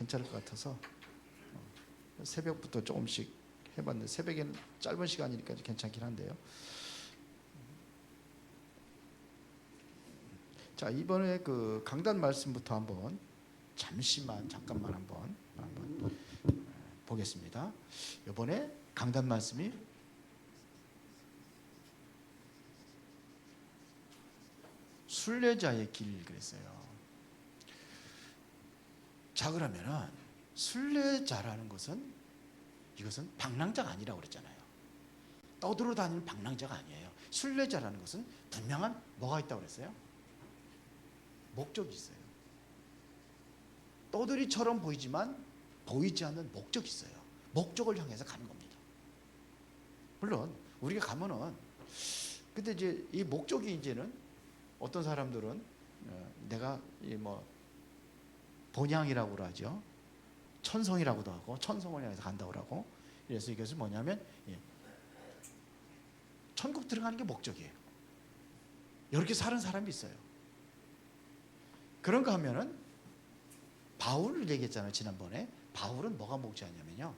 괜찮을 것 같아서 새벽부터 조금씩 해봤는데 새벽에는 짧은 시간이니까 괜찮긴 한데요. 자, 이번에 그 강단 말씀부터 한번 잠깐만 한번 보겠습니다. 이번에 강단 말씀이 순례자의 길 그랬어요. 자, 그러면은 순례자라는 것은 이것은 방랑자가 아니라고 그랬잖아요. 떠들어 다니는 방랑자가 아니에요. 순례자라는 것은 분명한 뭐가 있다고 그랬어요? 목적이 있어요. 떠들이처럼 보이지만 보이지 않는 목적이 있어요. 목적을 향해서 가는 겁니다. 물론 우리가 가면은 근데 이제 이 목적이 이제는 어떤 사람들은 내가 뭐 본향이라고 하죠. 천성이라고도 하고 천성을 향해서 간다고 하고, 그래서 이것은 뭐냐면 천국 들어가는 게 목적이에요. 이렇게 사는 사람이 있어요. 그런가 하면은 바울을 얘기했잖아요. 지난번에 바울은 뭐가 목적이냐면요,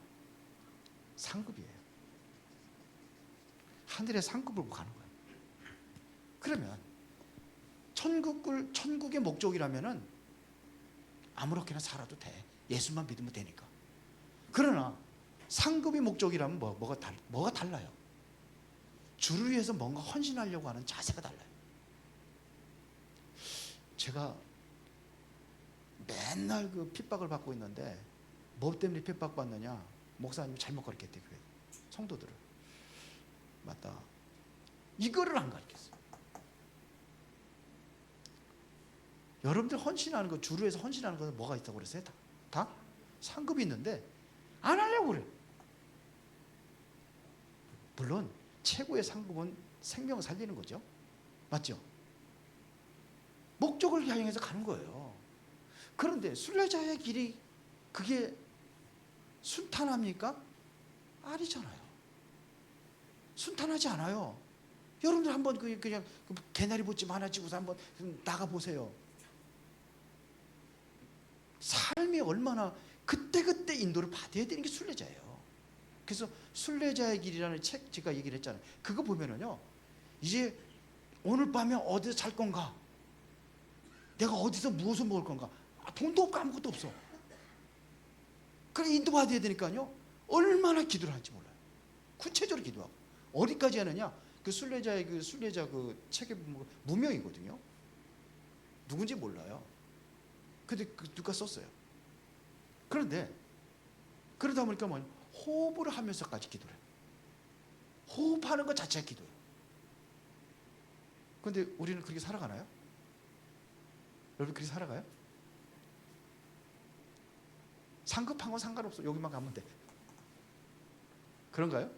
상급이에요. 하늘의 상급을 가는 거예요. 그러면 천국의 목적이라면은 아무렇게나 살아도 돼. 예수만 믿으면 되니까. 그러나 상급의 목적이라면 뭐가 달라요? 주를 위해서 뭔가 헌신하려고 하는 자세가 달라요. 제가 맨날 그 핍박을 받고 있는데 뭐 때문에 핍박받느냐? 목사님이 잘못 가르쳤대, 그래. 성도들을. 맞다. 이거를 안 가르쳤어요. 여러분들 헌신하는 거, 주를 위해서 헌신하는 것은 뭐가 있다고 그랬어요? 다 상급이 있는데 안 하려고 그래요. 물론 최고의 상급은 생명을 살리는 거죠. 맞죠? 목적을 향해서 가는 거예요. 그런데 순례자의 길이 그게 순탄합니까? 아니잖아요. 순탄하지 않아요. 여러분들 한번 그냥 개나리 보집 하나 찍고서 한번 나가보세요. 삶이 얼마나 그때그때 인도를 받아야 되는 게 순례자예요. 그래서 순례자의 길이라는 책 제가 얘기를 했잖아요. 그거 보면은요, 이제 오늘 밤에 어디서 잘 건가? 내가 어디서 무엇을 먹을 건가? 돈도 없고 아무것도 없어. 그래, 인도받아야 되니까요, 얼마나 기도를 할지 몰라요. 구체적으로 기도하고. 어디까지 하느냐? 그 순례자 그 책에 보면 무명이거든요. 누군지 몰라요. 근데 누가 썼어요. 그런데 그러다 보니까 뭐냐, 호흡을 하면서까지 기도를 해요. 호흡하는 것 자체가 기도예요. 그런데 우리는 그렇게 살아가나요? 여러분 그렇게 살아가요? 상급한 건 상관없어. 여기만 가면 돼. 그런가요?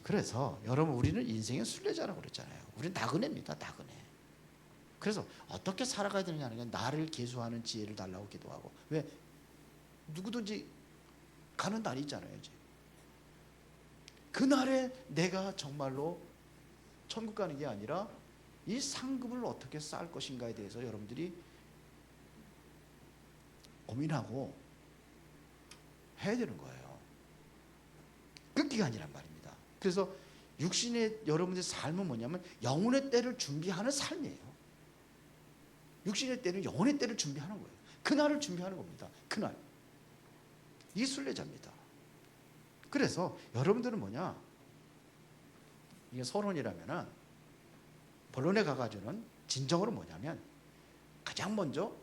그래서 여러분, 우리는 인생의 순례자라고 그랬잖아요. 우리는 나그네입니다. 나그네. 그래서 어떻게 살아가야 되느냐는 건 나를 계수하는 지혜를 달라고 기도하고. 왜? 누구든지 가는 날이 있잖아요. 이제 그날에 내가 정말로 천국 가는 게 아니라 이 상급을 어떻게 쌓을 것인가에 대해서 여러분들이 고민하고 해야 되는 거예요. 그 기간이란 말입니다. 그래서 육신의 여러분들의 삶은 뭐냐면 영혼의 때를 준비하는 삶이에요. 육신의 때는 영혼의 때를 준비하는 거예요. 그날을 준비하는 겁니다. 그날. 이 순례자입니다. 그래서 여러분들은 뭐냐, 이게 서론이라면은 본론에 가가지고는 진정으로 뭐냐면 가장 먼저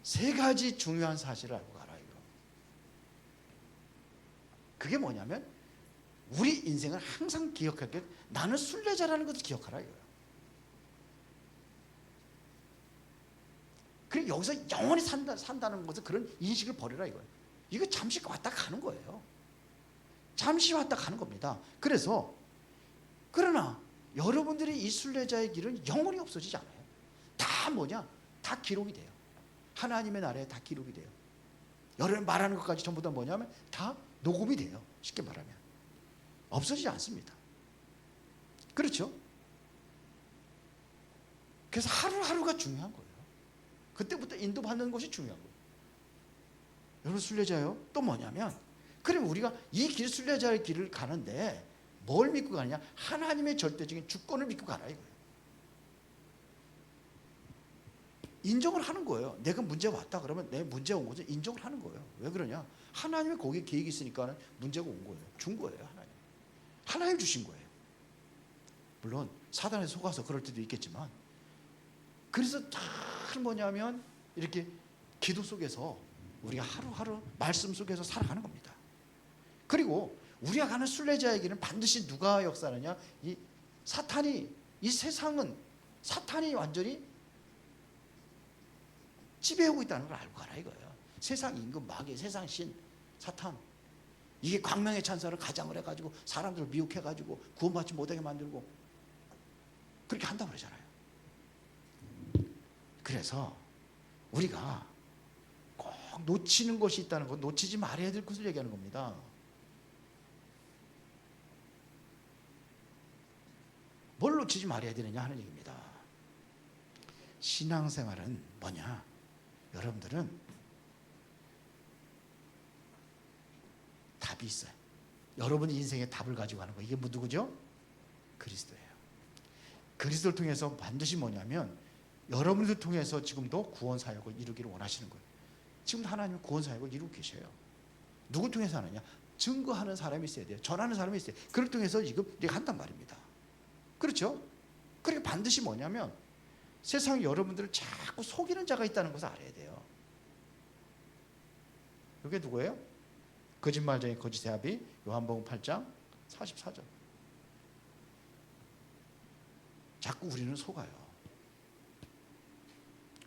세 가지 중요한 사실을 알고 가라, 이거. 그게 뭐냐면 우리 인생을 항상 기억할 게, 나는 순례자라는 것을 기억하라, 이거예요. 그리고 여기서 영원히 산다는 것은 그런 인식을 버려라, 이거예요. 이거 잠시 왔다 가는 거예요. 잠시 왔다 가는 겁니다. 그러나 여러분들이 이 순례자의 길은 영원히 없어지지 않아요. 다 뭐냐? 다 기록이 돼요. 하나님의 나라에 다 기록이 돼요. 여러분 말하는 것까지 전부 다 뭐냐면 다 녹음이 돼요. 쉽게 말하면 없어지지 않습니다. 그렇죠? 그래서 하루하루가 중요한 거예요. 그때부터 인도받는 것이 중요한 거예요. 여러분 순례자요? 또 뭐냐면 그럼 우리가 이 길 순례자의 길을 가는데 뭘 믿고 가느냐? 하나님의 절대적인 주권을 믿고 가라 이거예요. 인정을 하는 거예요. 내가 문제 왔다 그러면 내 문제 온 것을 인정을 하는 거예요. 왜 그러냐? 하나님의 거기에 계획이 있으니까 문제가 온 거예요. 준 거예요. 하나님 주신 거예요. 물론 사단에 속아서 그럴 때도 있겠지만, 그래서 잘 뭐냐면 이렇게 기도 속에서 우리가 하루하루 말씀 속에서 살아가는 겁니다. 그리고 우리가 가는 순례자의 길은 반드시 누가 역사하느냐? 이 사탄이, 이 세상은 사탄이 완전히 지배하고 있다는 걸 알고 가라 이거예요. 세상 임금, 마귀, 세상 신, 사탄, 이게 광명의 찬사를 가장을 해가지고 사람들을 미혹해가지고 구원받지 못하게 만들고 그렇게 한다고 그러잖아요. 그래서 우리가 꼭 놓치는 것이 있다는 것, 놓치지 말아야 될 것을 얘기하는 겁니다. 뭘 놓치지 말아야 되느냐 하는 얘기입니다. 신앙생활은 뭐냐? 여러분들은 답이 있어요. 여러분의 인생의 답을 가지고 가는 거. 이게 뭐 누구죠? 그리스도예요. 그리스도를 통해서 반드시 뭐냐면 여러분들 통해서 지금도 구원 사역을 이루기를 원하시는 거예요. 지금도 하나님은 구원 사역을 이루고 계셔요. 누구 통해서 하느냐? 증거하는 사람이 있어야 돼요. 전하는 사람이 있어요. 그걸 통해서 지금 우리가 한단 말입니다. 그렇죠? 그러니까 반드시 뭐냐면 세상 여러분들을 자꾸 속이는 자가 있다는 것을 알아야 돼요. 이게 누구예요? 거짓말쟁이 거짓의 아비, 요한복음 8장 44절. 자꾸 우리는 속아요.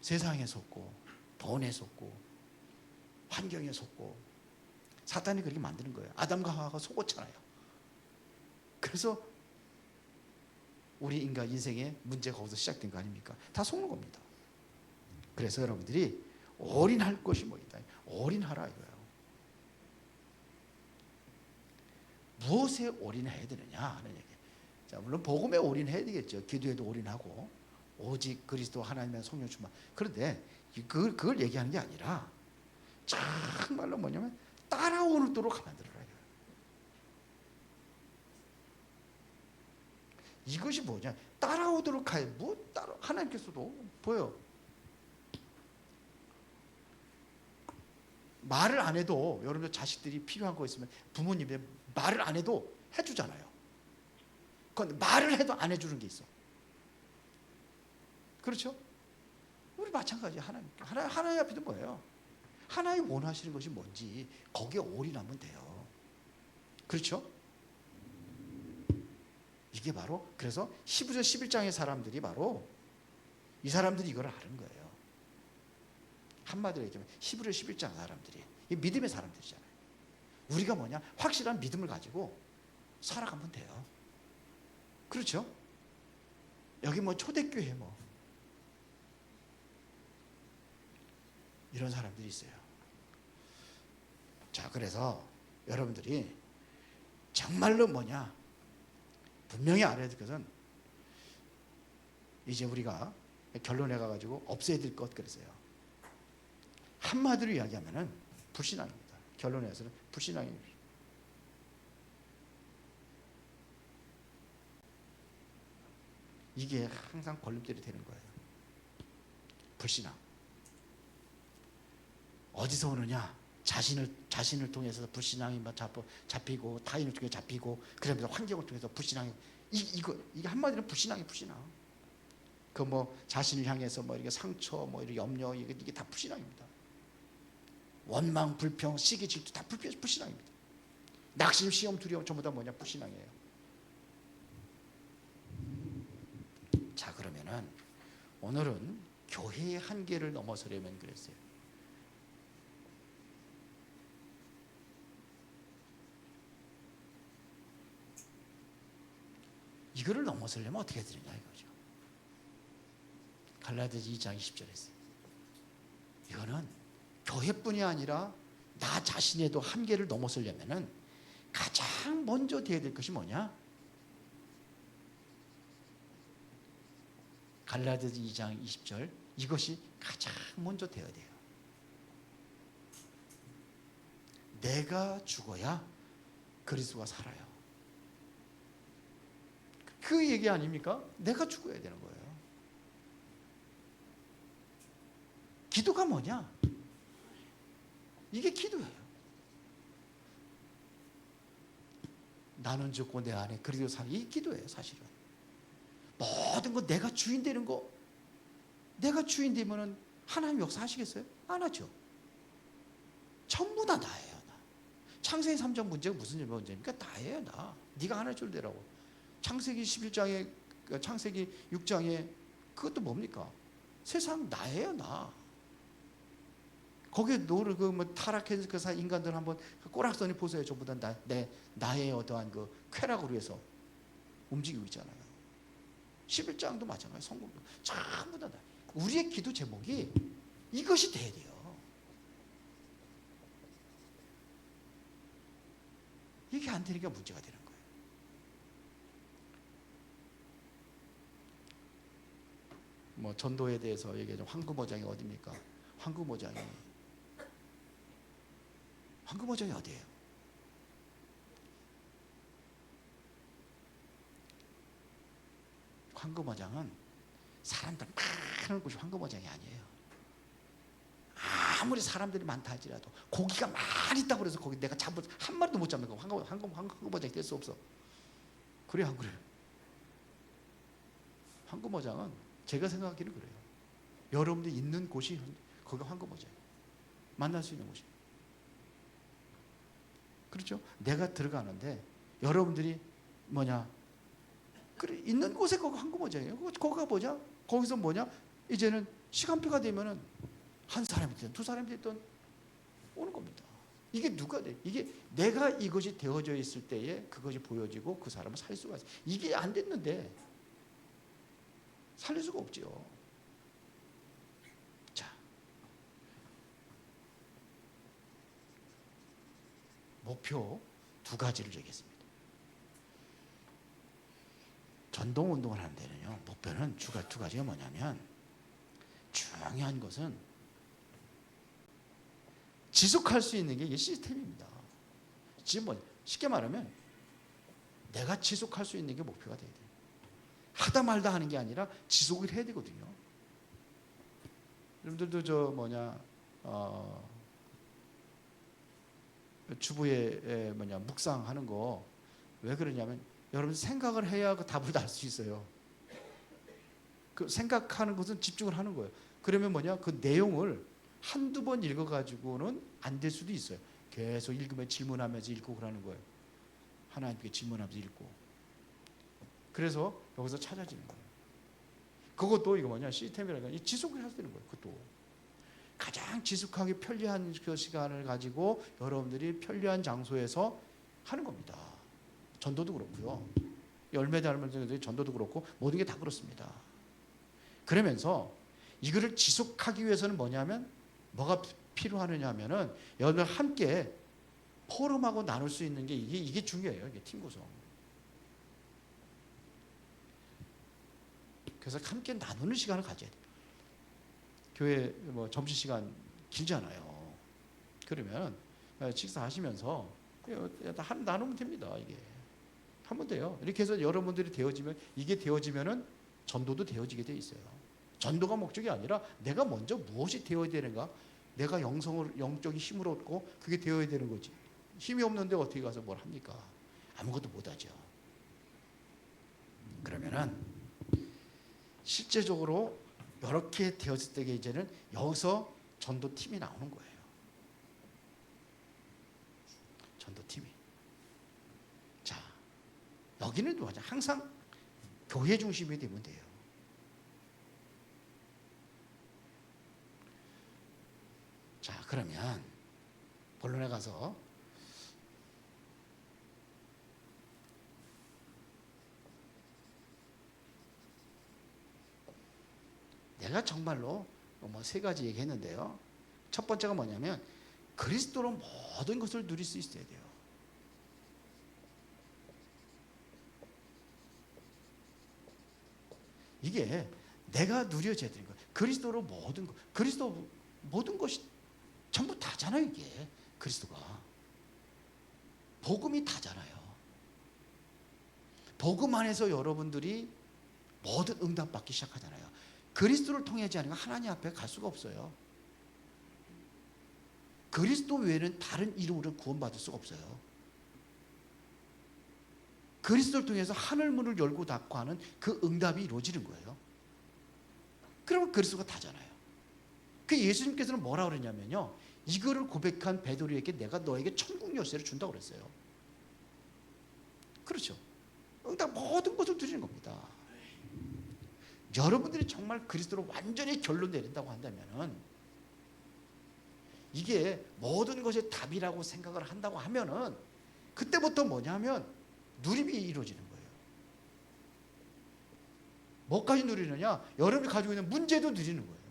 세상에 속고, 돈에 속고, 환경에 속고. 사탄이 그렇게 만드는 거예요. 아담과 하와가 속았잖아요. 그래서 우리 인간 인생의 문제가 거기서 시작된 거 아닙니까? 다 속는 겁니다. 그래서 여러분들이 올인할 것이 뭐이다. 올인하라 이거예요. 무엇에 올인해야 되느냐 하는 얘기. 자, 물론 복음에 올인해야 되겠죠. 기도에도 올인하고 오직 그리스도 하나님의 성령 충만. 그런데 그걸 얘기하는 게 아니라 정말로 뭐냐면 따라오도록 만들어라. 이것이 뭐냐? 따라오도록 하여. 뭐 따라? 하나님께서도 보여. 말을 안 해도 여러분들 자식들이 필요한 거 있으면 부모님이 말을 안 해도 해주잖아요. 그런데 말을 해도 안 해주는 게 있어. 그렇죠? 우리 마찬가지야. 하나님 앞에도 뭐예요? 하나님 원하시는 것이 뭔지 거기에 올인하면 돼요. 그렇죠? 이게 바로 그래서 히브리서 11장의 사람들이 바로 이 사람들이 이걸 아는 거예요. 한마디로 얘기하면 히브리서 11장 사람들이 이 믿음의 사람들이잖아요. 우리가 뭐냐? 확실한 믿음을 가지고 살아가면 돼요. 그렇죠? 여기 뭐 초대교회 뭐 이런 사람들이 있어요. 자, 그래서 여러분들이 정말로 뭐냐? 분명히 알아야 될 것은 이제 우리가 결론에 가가지고 없애야 될 것 그랬어요. 한마디로 이야기하면은 불신앙입니다. 결론에서는 불신앙입니다. 이게 항상 걸림돌이 되는 거예요. 불신앙. 어디서 오느냐? 자신을 통해서 불신앙이 잡히고 타인을 통해 잡히고 그러면서 환경을 통해서 불신앙이 이게 한마디로 불신앙이 불신앙. 그 뭐 자신을 향해서 뭐 이렇게 상처 뭐 이렇게 염려 이게 다 불신앙입니다. 원망 불평 시기 질투 다 불신앙입니다. 낙심 시험 두려움 전부 다 뭐냐? 불신앙이에요. 자, 그러면은 오늘은 교회의 한계를 넘어서려면 그랬어요. 이거를 넘어서려면 어떻게 해야 되느냐 이거죠. 갈라디아서 2장 20절에 있어요. 이거는 교회뿐이 아니라 나 자신에도 한계를 넘어서려면은 가장 먼저 돼야 될 것이 뭐냐? 갈라디아서 2장 20절 이것이 가장 먼저 되어야 돼요. 내가 죽어야 그리스도가 살아요. 그 얘기 아닙니까? 내가 죽어야 되는 거예요. 기도가 뭐냐? 이게 기도예요. 나는 죽고 내 안에 그리스도 사는 이 기도예요. 사실은 모든 거 내가 주인 되는 거, 내가 주인 되면은 하나님 역사하시겠어요? 안 하죠. 전부 다 나예요. 나. 창세기 3장 문제가 무슨 문제입니까? 나예요. 나. 네가 하나 줄 되라고. 창세기 11장에 창세기 6장에 그것도 뭡니까? 세상 나예요. 나. 거기에 노를 뭐 타락해서 그 사이 인간들 한번 꼬락서니 보세요. 전부 다 나의 어떠한 그 쾌락으로 해서 움직이고 있잖아요. 11장도 마찬가지예요. 성공도 전부 다 나. 우리의 기도 제목이 이것이 돼야 돼요. 이게 안 되니까 문제가 되는 거예요. 뭐 전도에 대해서 얘기하자면 황금어장이 어디입니까? 황금어장이 어디예요? 황금어장은 사람들 많은 곳이 황금어장이 아니에요. 아무리 사람들이 많다 할지라도 고기가 많이 있다고 해서 거기 내가 잡을 한 마리도 못 잡는 거 황금어장이 될 수 없어. 그래 안 그래요? 황금어장은 제가 생각하기는 그래요. 여러분들이 있는 곳이 거기가 황금어장이에요. 만날 수 있는 곳이에요. 그렇죠? 내가 들어가는데 여러분들이 그래 있는 곳에 거기 황금어장이에요. 거기가 뭐냐? 거기서 이제는 시간표가 되면은 한 사람이 됐든 두 사람이 됐든 오는 겁니다. 이게 누가 돼? 이게 내가 이것이 되어져 있을 때에 그것이 보여지고 그 사람을 살릴 수가 있어요. 이게 안 됐는데 살릴 수가 없죠. 자, 목표 두 가지를 얘기했습니다. 전동운동을 하는 데는요, 목표는 두 가지가 뭐냐면, 중요한 것은 지속할 수 있는 게 이게 시스템입니다. 지금 쉽게 말하면 내가 지속할 수 있는 게 목표가 돼야 돼요. 하다 말다 하는 게 아니라 지속을 해야 되거든요. 여러분들도 주부에 묵상하는 거 왜 그러냐면 여러분 생각을 해야 그 답을 알 수 있어요. 그 생각하는 것은 집중을 하는 거예요. 그러면 그 내용을 한두 번 읽어가지고는 안 될 수도 있어요. 계속 읽으면 질문하면서 읽고 그러는 거예요. 하나님께 질문하면서 읽고. 그래서 여기서 찾아지는 거예요. 그것도 시스템이라는 건 지속을 해야 되는 거예요. 그것도. 가장 지속하기 편리한 그 시간을 가지고 여러분들이 편리한 장소에서 하는 겁니다. 전도도 그렇고요. 열매 닮은 전도도 그렇고 모든 게 다 그렇습니다. 그러면서 이거를 지속하기 위해서는 뭐가 필요하느냐 하면은 여러분 함께 포럼하고 나눌 수 있는 게 이게 중요해요. 이게 팀 구성. 그래서 함께 나누는 시간을 가져야 돼요. 교회 점심시간 길잖아요. 그러면 식사하시면서 나누면 됩니다. 이게 하면 돼요. 이렇게 해서 여러분들이 이게 되어지면은 전도도 되어지게 돼 있어요. 전도가 목적이 아니라 내가 먼저 무엇이 되어야 되는가? 내가 영적인 힘을 얻고 그게 되어야 되는 거지. 힘이 없는데 어떻게 가서 뭘 합니까? 아무것도 못하죠. 그러면은 실제적으로 이렇게 되었을 때 이제는 여기서 전도팀이 나오는 거예요. 전도팀이. 자, 여기는 항상 교회 중심이 되면 돼요. 자, 그러면 본론에 가서 내가 정말로 세 가지 얘기했는데요. 첫 번째가 뭐냐면 그리스도로 모든 것을 누릴 수 있어야 돼요. 이게 내가 누려져야 되는 거예요. 그리스도로 모든 것, 그리스도 모든 것이 전부 다잖아요. 이게 그리스도가 복음이 다잖아요. 복음 안에서 여러분들이 모든 응답받기 시작하잖아요. 그리스도를 통하지 않으면 하나님 앞에 갈 수가 없어요. 그리스도 외에는 다른 이름으로 구원받을 수가 없어요. 그리스도를 통해서 하늘 문을 열고 닫고 하는 그 응답이 이루어지는 거예요. 그러면 그리스도가 다잖아요. 그 예수님께서는 뭐라 그랬냐면요, 이거를 고백한 베드로에게 내가 너에게 천국 열쇠를 준다고 그랬어요. 그렇죠. 응답 모든 것을 드리는 겁니다. 여러분들이 정말 그리스도로 완전히 결론 내린다고 한다면은, 이게 모든 것이 답이라고 생각을 한다고 하면은, 그때부터 뭐냐면 누림이 이루어지는 거예요. 뭐까지 누리느냐? 여러분이 가지고 있는 문제도 누리는 거예요.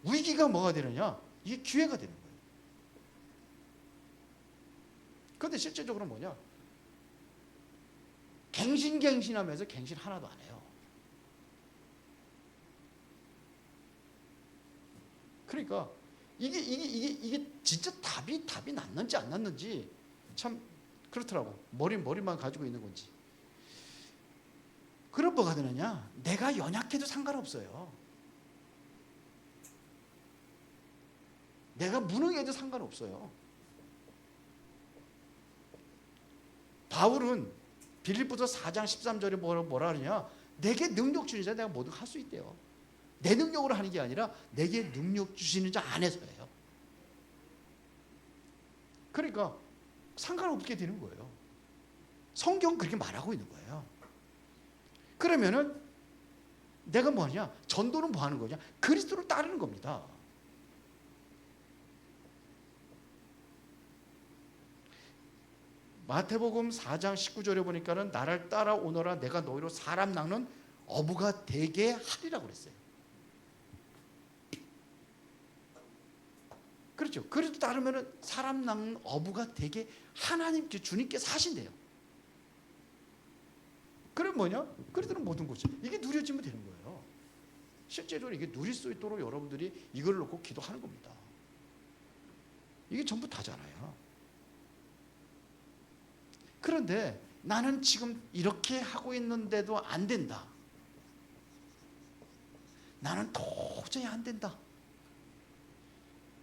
위기가 뭐가 되느냐? 이게 기회가 되는 거예요. 그런데 실제적으로 뭐냐? 갱신하면서 갱신 하나도 안 해요. 그러니까 이게 진짜 답이 났는지 안 났는지 참 그렇더라고. 머리만 가지고 있는 건지. 그럼 뭐가 되느냐? 내가 연약해도 상관없어요. 내가 무능해도 상관없어요. 바울은 빌립보서 4장 13절에 뭐라 하느냐? 내게 능력 주는 자 내가 모두 할 수 있대요. 내 능력으로 하는 게 아니라 내게 능력 주시는 자 안에서예요. 그러니까 상관없게 되는 거예요. 성경은 그렇게 말하고 있는 거예요. 그러면은 내가 뭐하냐? 전도는 뭐 하는 거냐? 그리스도를 따르는 겁니다. 마태복음 4장 19절에 보니까는 나를 따라오너라 내가 너희로 사람 낚는 어부가 되게 하리라고 그랬어요. 그렇죠. 그리스도 따르면은 사람 낚는 어부가 되게 하나님께 주님께서 하신대요. 그럼 뭐냐? 그리스도는 모든 것이 이게 누려지면 되는 거예요. 실제로 이게 누릴 수 있도록 여러분들이 이걸 놓고 기도하는 겁니다. 이게 전부 다잖아요. 그런데 나는 지금 이렇게 하고 있는데도 안 된다. 나는 도저히 안 된다.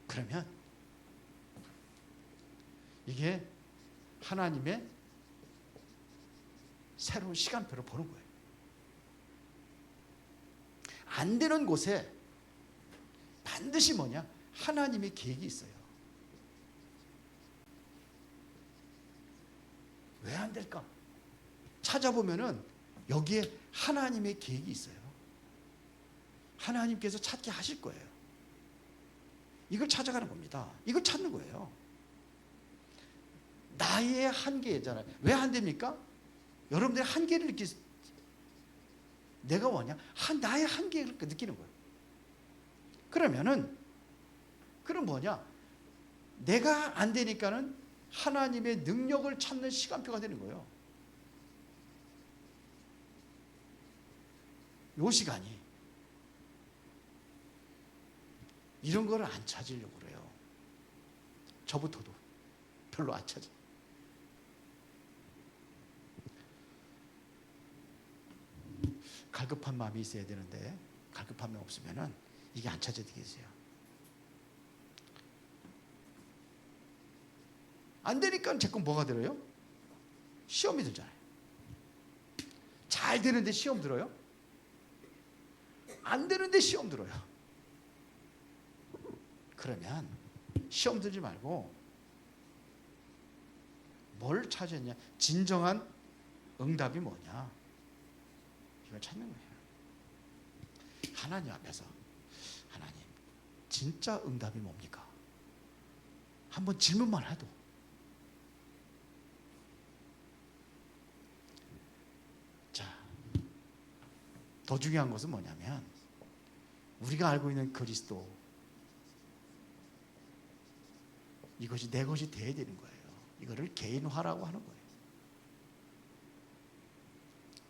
그러면 이게 하나님의 새로운 시간표를 보는 거예요. 안 되는 곳에 반드시 뭐냐? 하나님의 계획이 있어요. 왜 안 될까? 찾아보면은 여기에 하나님의 계획이 있어요. 하나님께서 찾게 하실 거예요. 이걸 찾아가는 겁니다. 이걸 찾는 거예요. 나의 한계잖아요. 왜 안 됩니까? 여러분들의 한계를 내가 뭐냐? 나의 한계를 느끼는 거예요. 그럼 뭐냐? 내가 안 되니까는 하나님의 능력을 찾는 시간표가 되는 거예요. 요 시간이 이런 거를 안 찾으려고 그래요. 저부터도 별로 안 찾아. 갈급한 마음이 있어야 되는데 갈급함이 없으면은 이게 안 찾아지겠어요. 안 되니까 자꾸 뭐가 들어요? 시험이 들잖아요. 잘 되는데 시험 들어요? 안 되는데 시험 들어요. 그러면 시험 들지 말고 뭘 찾았냐? 진정한 응답이 뭐냐? 이걸 찾는 거예요. 하나님 앞에서 하나님 진짜 응답이 뭡니까? 한번 질문만 해도 자, 더 중요한 것은 뭐냐면 우리가 알고 있는 그리스도 이것이 내 것이 돼야 되는 거예요. 이거를 개인화라고 하는 거예요.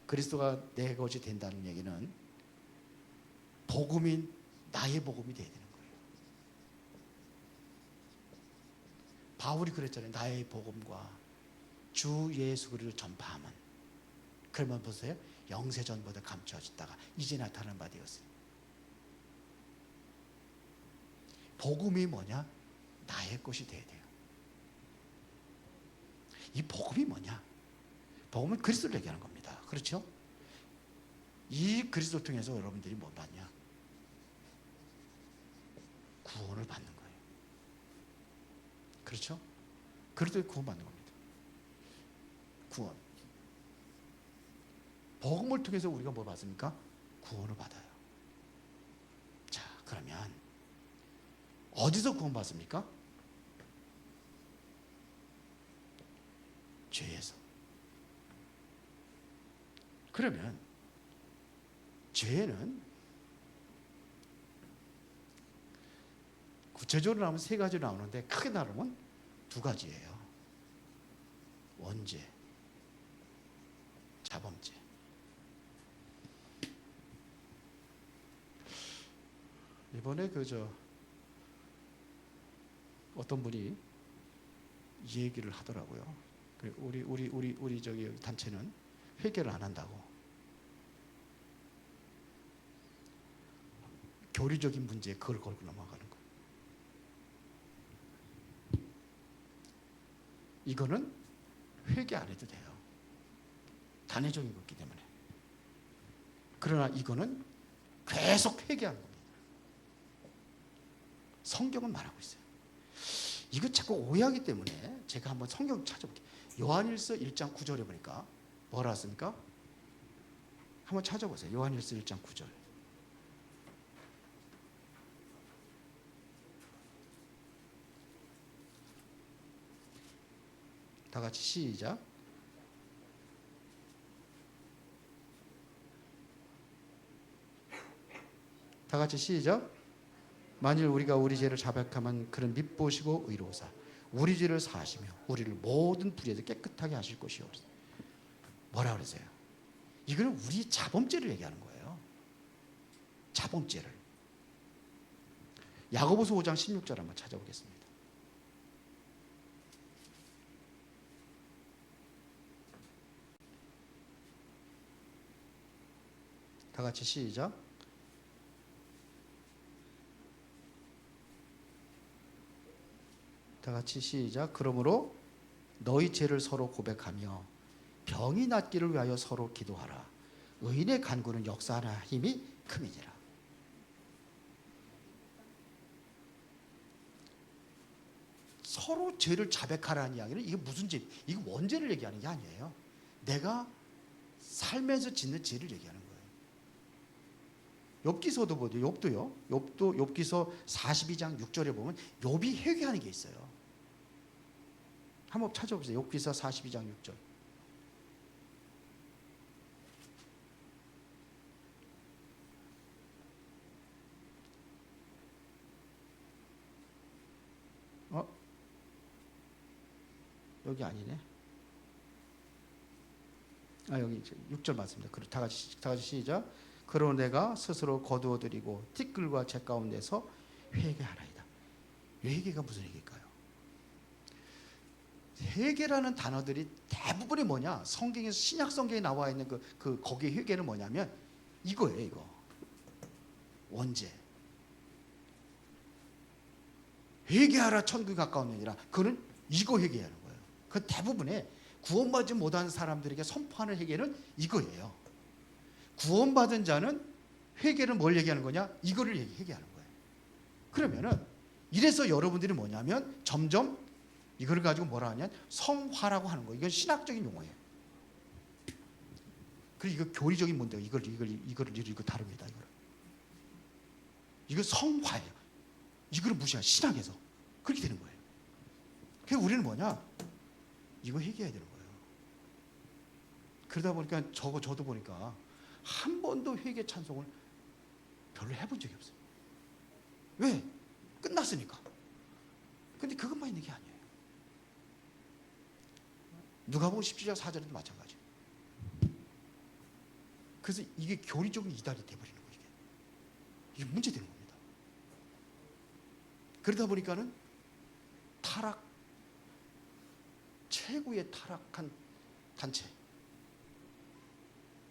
그리스도가 내 것이 된다는 얘기는 복음이 나의 복음이 돼야 되는 거예요. 바울이 그랬잖아요. 나의 복음과 주 예수 그리스도를 전파하면, 그러면 보세요. 영세전보다 감추어졌다가 이제 나타나는 바 되었어요. 복음이 뭐냐? 나의 것이 돼야 돼요. 이 복음이 뭐냐? 복음은 그리스도를 얘기하는 겁니다. 그렇죠? 이 그리스도를 통해서 여러분들이 뭐 받냐? 구원을 받는 거예요. 그렇죠? 그리스도에 구원받는 겁니다. 구원. 복음을 통해서 우리가 뭘 받습니까? 구원을 받아요. 자, 그러면 어디서 구원받습니까? 죄에서. 그러면 죄는 구체적으로 나오면 세 가지로 나오는데 크게 나누면 두 가지예요. 원죄, 자범죄. 이번에 어떤 분이 이 얘기를 하더라고요. 우리 저기 단체는 회개를 안 한다고. 교리적인 문제에 그걸 걸고 넘어가는 거예요. 이거는 회개 안 해도 돼요. 단회적인 거기 때문에. 그러나 이거는 계속 회개하는 겁니다. 성경은 말하고 있어요. 이거 자꾸 오해하기 때문에 제가 한번 성경 찾아볼게요. 요한일서 1장 9절에 보니까 뭐라 했습니까? 한번 찾아보세요. 요한일서 1장 9절. 다 같이 시작. 다 같이 시작. 만일 우리가 우리 죄를 자백하면 그는 밉보시고 의로우사 우리 죄를 사하시며 우리를 모든 불의에서 깨끗하게 하실 것이요. 뭐라 그러세요? 이거는 우리 자범죄를 얘기하는 거예요. 자범죄를. 야고보서 5장 16절 한번 찾아보겠습니다. 다 같이 시작. 다 같이 시작. 그러므로 너희 죄를 서로 고백하며 병이 낫기를 위하여 서로 기도하라. 의인의 간구는 역사하나 힘이 큼이니라. 서로 죄를 자백하라는 이야기는 이게 무슨 죄? 이거 원죄를 얘기하는 게 아니에요. 내가 살면서 짓는 죄를 얘기하는 거예요. 욥기서도 보죠. 욥도요. 욥기서 42장 6절에 보면 욥이 회개하는 게 있어요. 한번 찾아보세요. 욥기서 42장 6절. 여기 아니네. 여기 6절 맞습니다. 다 같이 시작. 그러나 내가 스스로 거두어드리고 티끌과 재 가운데서 회개하라이다. 회개가 무슨 얘기일까요? 회개라는 단어들이 대부분이 뭐냐? 성경에서 신약 성경에 나와 있는 거기에 회개는 뭐냐면 이거예요. 이거 원죄. 회개하라 천국이 가까운 년이라. 그거는 이거 회개하는 거예요. 그 대부분의 구원받지 못한 사람들에게 선포하는 회개는 이거예요. 구원받은 자는 회개를 뭘 얘기하는 거냐? 이거를 회개하는 거예요. 그러면은 이래서 여러분들이 뭐냐면 점점 이걸 가지고 뭐라 하냐? 성화라고 하는 거예요. 이건 신학적인 용어예요. 그리고 이거 교리적인 문제예요. 이거 다릅니다. 이거 성화예요. 이거를 무시한 신학에서 그렇게 되는 거예요. 그래서 우리는 뭐냐? 이거 회개해야 되는 거예요. 그러다 보니까 저도 보니까 한 번도 회개 찬송을 별로 해본 적이 없어요. 왜? 끝났으니까. 근데 그것만 있는 게 아니에요. 누가복음 17장 4절에도 마찬가지. 그래서 이게 교리적으로 이단이 돼버리는 거예요. 이게 문제되는 겁니다. 그러다 보니까는 타락, 최고의 타락한 단체,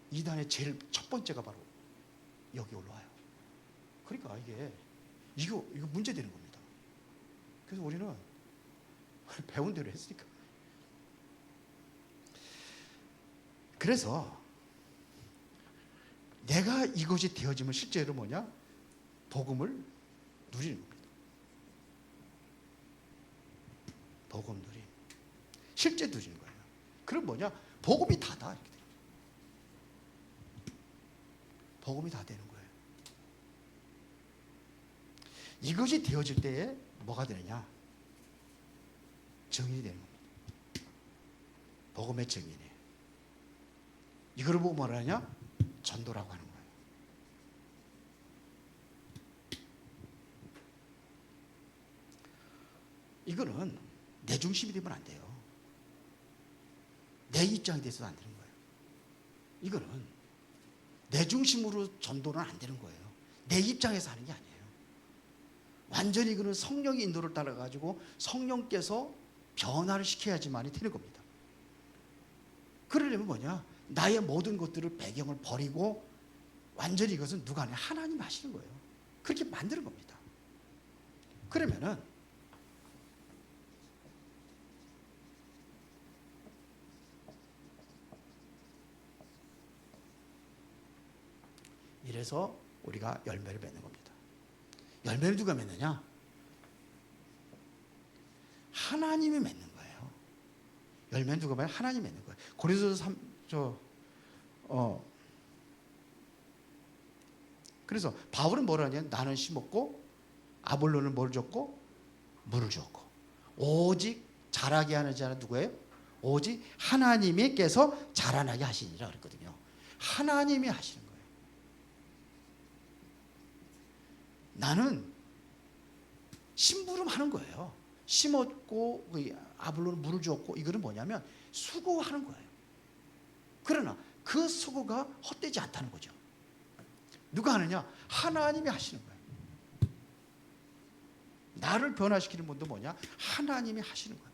이단의 제일 첫 번째가 바로 여기 올라와요. 그러니까 이거 문제되는 겁니다. 그래서 우리는 배운 대로 했으니까. 그래서 내가 이것이 되어지면 실제로 뭐냐? 복음을 누리는 겁니다. 복음 누림. 실제 누리는 거예요. 그럼 뭐냐? 복음이 다다. 이렇게 돼요. 복음이 다 되는 거예요. 이것이 되어질 때에 뭐가 되느냐? 정인이 되는 겁니다. 복음의 정인이에요. 이걸 보고 뭐라 하냐? 전도라고 하는 거예요. 이거는 내 중심이 되면 안 돼요. 내 입장이 돼서도 안 되는 거예요. 이거는 내 중심으로 전도는 안 되는 거예요. 내 입장에서 하는 게 아니에요. 완전히 그는 성령의 인도를 따라가지고 성령께서 변화를 시켜야지만이 되는 겁니다. 그러려면 뭐냐? 나의 모든 것들을 배경을 버리고 완전히 이것은 누가 하냐? 하나님 하시는 거예요. 그렇게 만드는 겁니다. 그러면은 이래서 우리가 열매를 맺는 겁니다. 열매를 누가 맺느냐? 하나님이 맺는 거예요. 열매는 누가 맺냐? 하나님이 맺는 거예요. 고린도서 그래서 바울은 뭐라 하냐? 나는 심었고 아볼로는 뭘 줬고 물을 줬고 오직 자라게 하는 자는 누구예요? 오직 하나님께서 자라나게 하시니라 그랬거든요. 하나님이 하시는 거예요. 나는 심부름하는 거예요. 심었고 아볼로는 물을 줬고 이거는 뭐냐면 수고하는 거예요. 그러나 그 수고가 헛되지 않다는 거죠. 누가 하느냐? 하나님이 하시는 거예요. 나를 변화시키는 분도 뭐냐? 하나님이 하시는 거예요.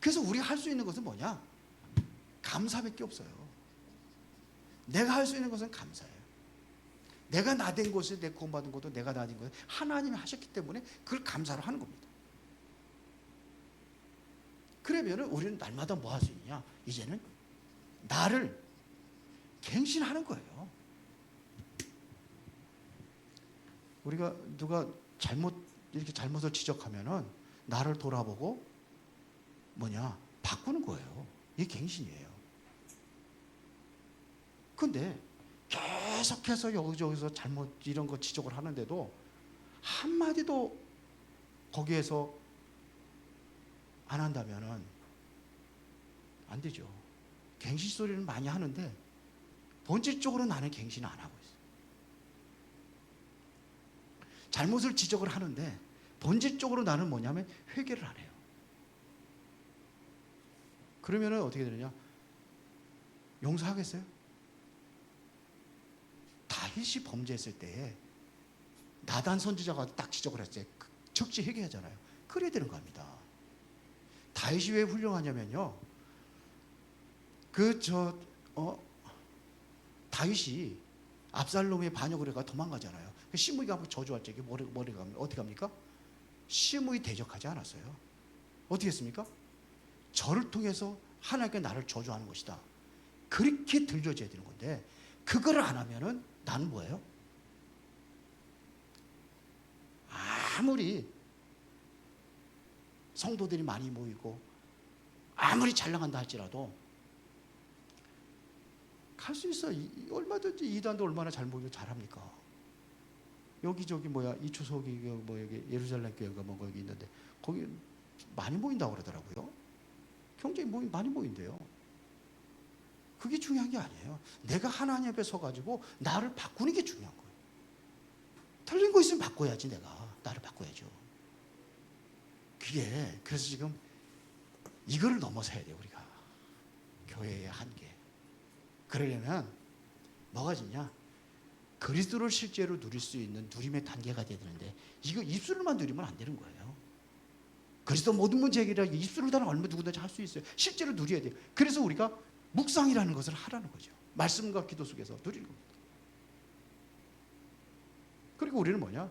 그래서 우리가 할 수 있는 것은 뭐냐? 감사밖에 없어요. 내가 할 수 있는 것은 감사예요. 내가 나된 것에 내 구원받은 것도 내가 나된 것에 하나님이 하셨기 때문에 그걸 감사로 하는 겁니다. 그러면 우리는 날마다 뭐 할 수 있냐? 이제는 나를 갱신하는 거예요. 우리가 누가 이렇게 잘못을 지적하면은 나를 돌아보고 뭐냐? 바꾸는 거예요. 이게 갱신이에요. 근데 계속해서 여기저기서 잘못 이런 거 지적을 하는데도 한마디도 거기에서 안 한다면은 안 되죠. 갱신 소리는 많이 하는데 본질적으로 나는 갱신 안 하고 있어요. 잘못을 지적을 하는데 본질적으로 나는 뭐냐면 회개를 안 해요. 그러면은 어떻게 되느냐? 용서하겠어요? 다윗이 범죄했을 때에 나단 선지자가 딱 지적을 했어요. 즉시 회개하잖아요. 그래야 되는 겁니다. 다윗이 왜 훌륭하냐면요. 다윗이 압살롬의 반역을 해가 도망가잖아요. 시므이가 저주할 적에 어떻게 합니까? 시므이 대적하지 않았어요. 어떻게 했습니까? 저를 통해서 하나님께 나를 저주하는 것이다. 그렇게 들려줘야 되는 건데 그걸 안 하면은 나는 뭐예요? 아무리 성도들이 많이 모이고 아무리 잘 나간다 할지라도 갈 수 있어. 얼마든지 이단도 얼마나 잘 모이고 잘합니까? 여기저기 이 추석이 여기 예루살렘 교회가 거기 있는데 거기 많이 모인다고 그러더라고요. 굉장히 많이 모인대요. 그게 중요한 게 아니에요. 내가 하나님 앞에 서가지고 나를 바꾸는 게 중요한 거예요. 틀린 거 있으면 바꿔야지. 내가 나를 바꿔야죠. 그래서 지금 이거를 넘어서야 돼요. 우리가 교회의 한계. 그러려면 뭐가 지냐? 그리스도를 실제로 누릴 수 있는 누림의 단계가 돼야 되는데 이거 입술로만 누리면 안 되는 거예요. 그리스도 모든 문제 해결이라 입술로 다는 얼마 누구든지 할 수 있어요. 실제로 누려야 돼요. 그래서 우리가 묵상이라는 것을 하라는 거죠. 말씀과 기도 속에서 누리는 겁니다. 그리고 우리는 뭐냐?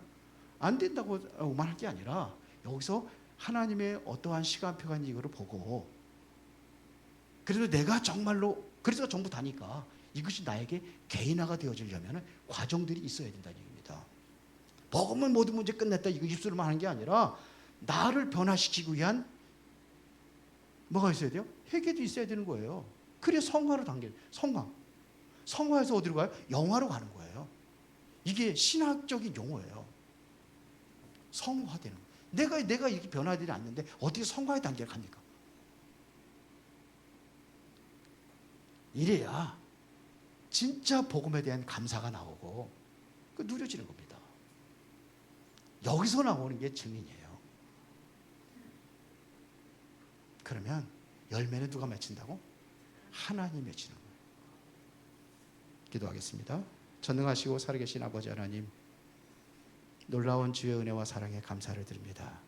안 된다고만 할 게 아니라 여기서 하나님의 어떠한 시간표가 있는 이거를 보고 그래도 내가 정말로 그리스도가 전부 다니까 이것이 나에게 개인화가 되어지려면 과정들이 있어야 된다는 얘기입니다. 복음은 모든 문제 끝냈다 이거 입술로만 하는 게 아니라 나를 변화시키기 위한 뭐가 있어야 돼요? 회개도 있어야 되는 거예요. 그래 성화로 단계 성화에서 어디로 가요? 영화로 가는 거예요. 이게 신학적인 용어예요. 성화되는 거예요. 내가 이렇게 변화되지 않는데 어떻게 성화의 단계를 갑니까? 이래야 진짜 복음에 대한 감사가 나오고 그 누려지는 겁니다. 여기서 나오는 게 증인이에요. 그러면 열매는 누가 맺힌다고? 하나님이 맺히는 거예요. 기도하겠습니다. 전능하시고 살아계신 아버지 하나님, 놀라운 주의 은혜와 사랑에 감사를 드립니다.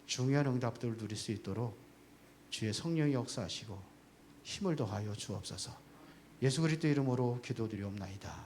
중요한 응답들을 누릴 수 있도록 주의 성령이 역사하시고 힘을 더하여 주옵소서. 예수 그리스도 이름으로 기도드리옵나이다.